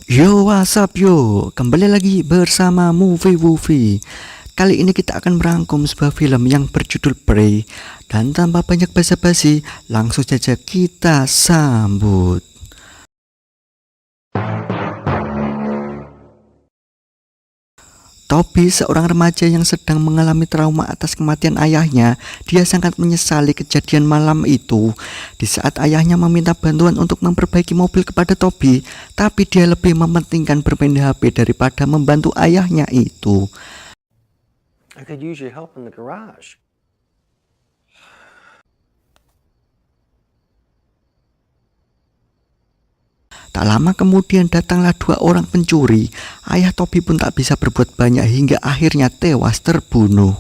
Yo, what's up yo? Kembali lagi bersama Movie Movie. Kali ini kita akan merangkum sebuah film yang berjudul Prey. Dan tanpa banyak basa-basi, langsung saja kita sambut. Toby, seorang remaja yang sedang mengalami trauma atas kematian ayahnya, dia sangat menyesali kejadian malam itu. Di saat ayahnya meminta bantuan untuk memperbaiki mobil kepada Toby, tapi dia lebih mementingkan bermain HP daripada membantu ayahnya itu. I could use your help in the garage. Tak lama kemudian datanglah dua orang pencuri. Ayah Toby pun tak bisa berbuat banyak hingga akhirnya tewas terbunuh.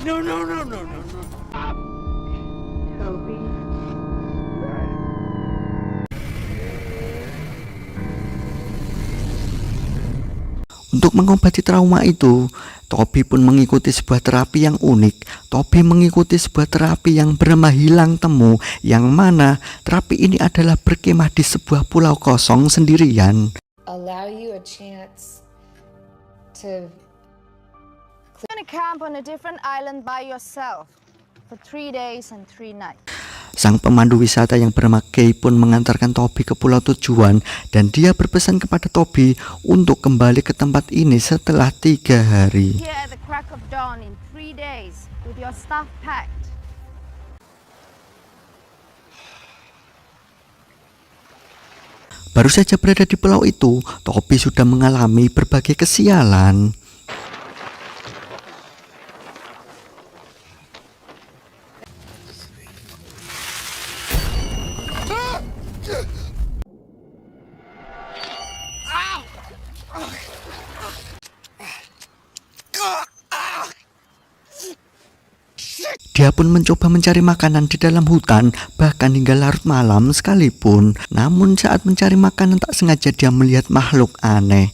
No. Toby. Untuk mengobati trauma itu, Toby pun mengikuti sebuah terapi yang unik. Toby mengikuti sebuah terapi yang bernama hilang temu, yang mana terapi ini adalah berkemah di sebuah pulau kosong sendirian. Allow you a chance to You're gonna camp on a different island by yourself for 3 days and 3 nights. Sang pemandu wisata yang bernama Kay pun mengantarkan Toby ke pulau tujuan, dan dia berpesan kepada Toby untuk kembali ke tempat ini setelah 3 hari. Here at the crack of dawn in 3 days with your stuff packed. Baru saja berada di pulau itu, Toby sudah mengalami berbagai kesialan. Dia pun mencoba mencari makanan di dalam hutan, bahkan hingga larut malam sekalipun. Namun saat mencari makanan tak sengaja dia melihat makhluk aneh.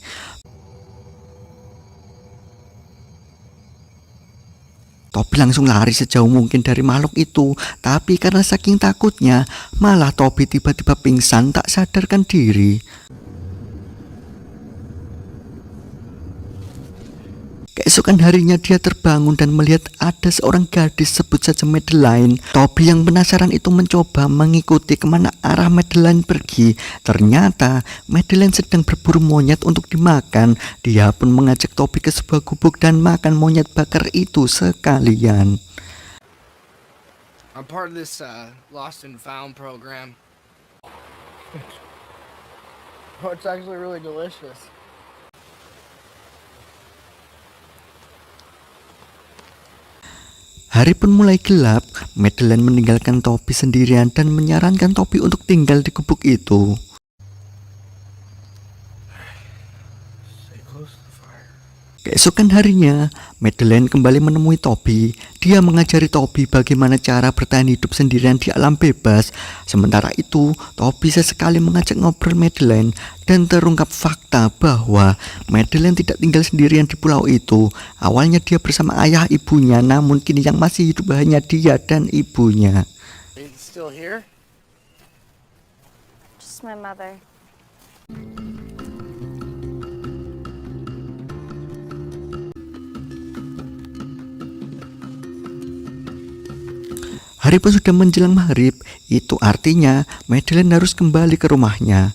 Toby langsung lari sejauh mungkin dari makhluk itu, tapi karena saking takutnya, malah Toby tiba-tiba pingsan tak sadarkan diri. Keesokan harinya dia terbangun dan melihat ada seorang gadis, sebut saja Madeline. Toby yang penasaran itu mencoba mengikuti kemana arah Madeline pergi. Ternyata Madeline sedang berburu monyet untuk dimakan. Dia pun mengajak Toby ke sebuah gubuk dan makan monyet bakar itu sekalian. I'm part of this lost and found program. Oh, it's actually really delicious. Hari pun mulai gelap. Madeline meninggalkan Toby sendirian dan menyarankan Toby untuk tinggal di gubuk itu. Stay close to the fire. Keesokan harinya, Madeline kembali menemui Toby. Dia mengajari Toby bagaimana cara bertahan hidup sendirian di alam bebas. Sementara itu, Toby sesekali mengajak ngobrol Madeline dan terungkap fakta bahwa Madeline tidak tinggal sendirian di pulau itu. Awalnya dia bersama ayah ibunya, namun kini yang masih hidup hanya dia dan ibunya. It's still here? Just my mother. Hari pun sudah menjelang maghrib, itu artinya Madeline harus kembali ke rumahnya.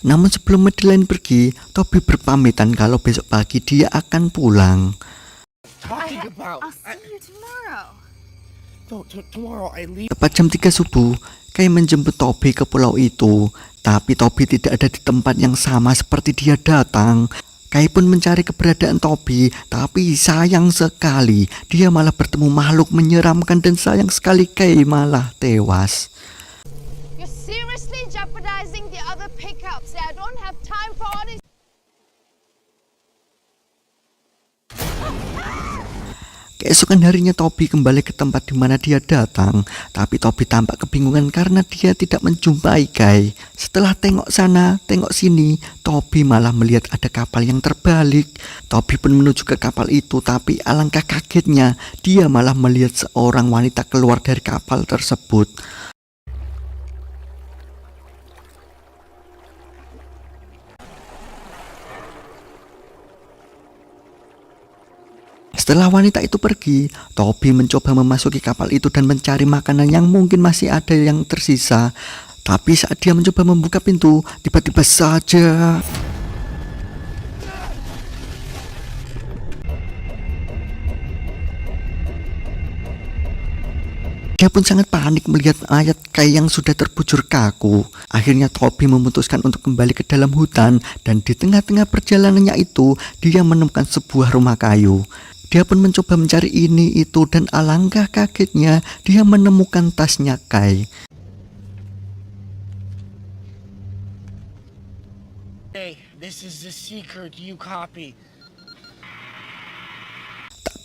Namun sebelum Madeline pergi, Toby berpamitan kalau besok pagi dia akan pulang. Talking about. I'll see you tomorrow. No, tomorrow I leave. Tepat jam 3 subuh, Kay menjemput Toby ke pulau itu. Tapi Toby tidak ada di tempat yang sama seperti dia datang. Kay pun mencari keberadaan Toby, tapi sayang sekali dia malah bertemu makhluk menyeramkan, dan sayang sekali Kay malah tewas. You're seriously jeopardizing the other pickups. I don't have time for all this. Keesokan harinya Toby kembali ke tempat di mana dia datang, tapi Toby tampak kebingungan karena dia tidak menjumpai Kay. Setelah tengok sana, tengok sini, Toby malah melihat ada kapal yang terbalik. Toby pun menuju ke kapal itu, tapi alangkah kagetnya, dia malah melihat seorang wanita keluar dari kapal tersebut. Setelah wanita itu pergi, Toby mencoba memasuki kapal itu dan mencari makanan yang mungkin masih ada yang tersisa. Tapi saat dia mencoba membuka pintu, tiba-tiba saja dia pun sangat panik melihat mayat Kai yang sudah terbujur kaku. Akhirnya Toby memutuskan untuk kembali ke dalam hutan, dan di tengah-tengah perjalanannya itu dia menemukan sebuah rumah kayu. Dia pun mencoba mencari ini itu, dan alangkah kagetnya dia menemukan tasnya Kai. Hey, this is the secret. You copy.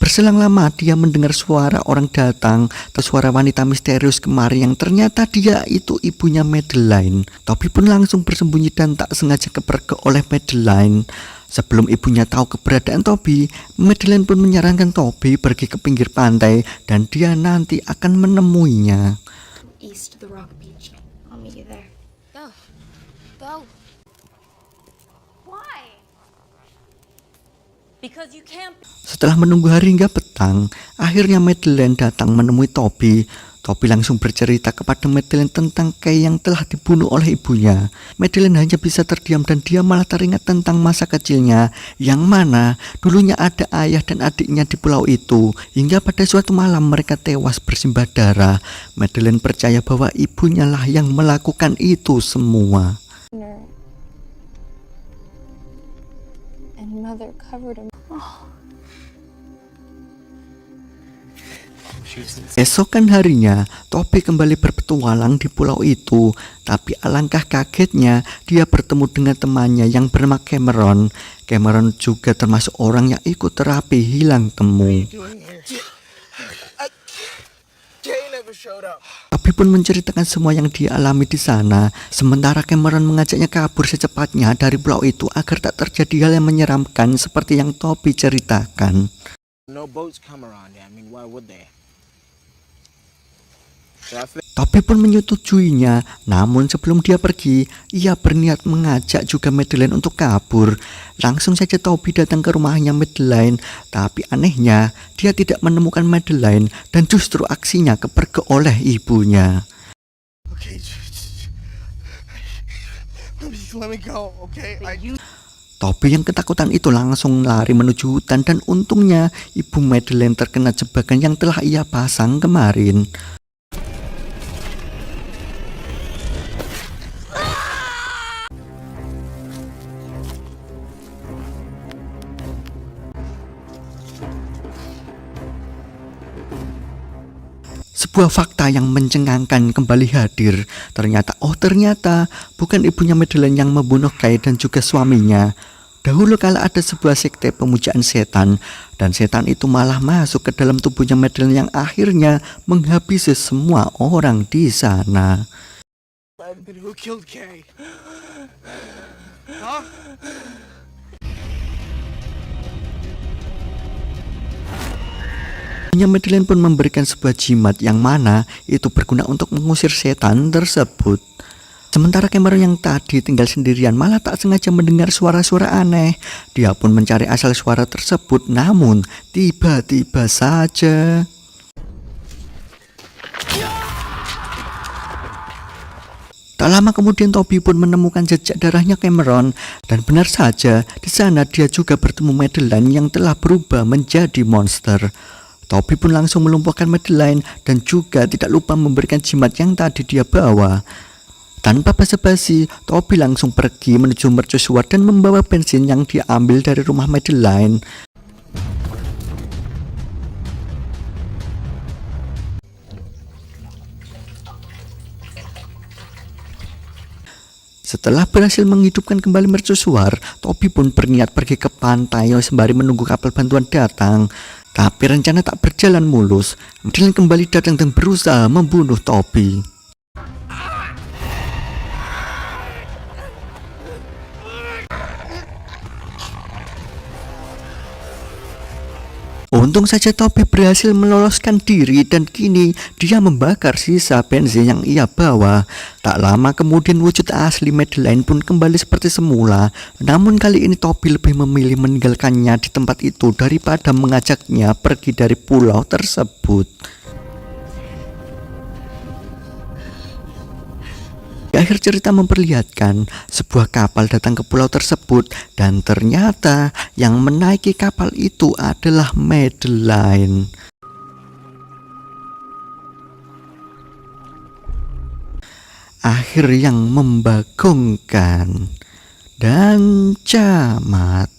Berselang lama dia mendengar suara orang datang, suara wanita misterius kemari yang ternyata dia itu ibunya Madeline. Toby pun langsung bersembunyi dan tak sengaja kepergok oleh Madeline. Sebelum ibunya tahu keberadaan Toby, Madeline pun menyarankan Toby pergi ke pinggir pantai dan dia nanti akan menemuinya. East of the rock beach. I'll meet you there. Go. Go. Why? Because you can't. Setelah menunggu hari hingga petang, akhirnya Madeline datang menemui Toby. Toby langsung bercerita kepada Madeline tentang Kai yang telah dibunuh oleh ibunya. Madeline hanya bisa terdiam dan dia malah teringat tentang masa kecilnya, yang mana dulunya ada ayah dan adiknya di pulau itu. Hingga pada suatu malam mereka tewas bersimbah darah. Madeline percaya bahwa ibunya lah yang melakukan itu semua. And mother covered him. Esokan harinya, Toby kembali berpetualang di pulau itu. Tapi alangkah kagetnya, dia bertemu dengan temannya yang bernama Cameron. Cameron juga termasuk orang yang ikut terapi hilang temu. Doing here? Jay never showed up. Toby pun menceritakan semua yang dia alami di sana. Sementara Cameron mengajaknya kabur secepatnya dari pulau itu agar tak terjadi hal yang menyeramkan seperti yang Toby ceritakan. No boats come around here. I mean, why would they? Toby pun menyetujuinya, namun sebelum dia pergi, ia berniat mengajak juga Madeline untuk kabur. Langsung saja Toby datang ke rumahnya Madeline, tapi anehnya dia tidak menemukan Madeline dan justru aksinya kepergok oleh ibunya. Okay, let me go. Okay, Toby yang ketakutan itu langsung lari menuju hutan dan untungnya ibu Madeline terkena jebakan yang telah ia pasang kemarin. Sebuah fakta yang mencengangkan kembali hadir. Ternyata bukan ibunya Madeline yang membunuh Kai dan juga suaminya. Dahulu kala ada sebuah sekte pemujaan setan, dan setan itu malah masuk ke dalam tubuhnya Madeline yang akhirnya menghabisi semua orang di sana. Who killed Kay? Huh? Madeline pun memberikan sebuah jimat yang mana itu berguna untuk mengusir setan tersebut. Sementara Cameron yang tadi tinggal sendirian malah tak sengaja mendengar suara-suara aneh. Dia pun mencari asal suara tersebut, namun tiba-tiba saja tak lama kemudian Toby pun menemukan jejak darahnya Cameron, dan benar saja di sana dia juga bertemu Madeline yang telah berubah menjadi monster. Toby pun langsung melumpuhkan Madeline dan juga tidak lupa memberikan jimat yang tadi dia bawa. Tanpa basa-basi, Toby langsung pergi menuju mercusuar dan membawa bensin yang dia ambil dari rumah Madeline. Setelah berhasil menghidupkan kembali mercusuar, Toby pun berniat pergi ke pantai sembari menunggu kapal bantuan datang. Tapi rencana tak berjalan mulus. Madeline kembali datang dan berusaha membunuh Toby. Untung saja Toby berhasil meloloskan diri dan kini dia membakar sisa bensin yang ia bawa. Tak lama kemudian wujud asli Madeline pun kembali seperti semula. Namun kali ini Toby lebih memilih meninggalkannya di tempat itu daripada mengajaknya pergi dari pulau tersebut. Di akhir cerita memperlihatkan sebuah kapal datang ke pulau tersebut dan ternyata yang menaiki kapal itu adalah Madeline. Akhir yang membagongkan dan camat.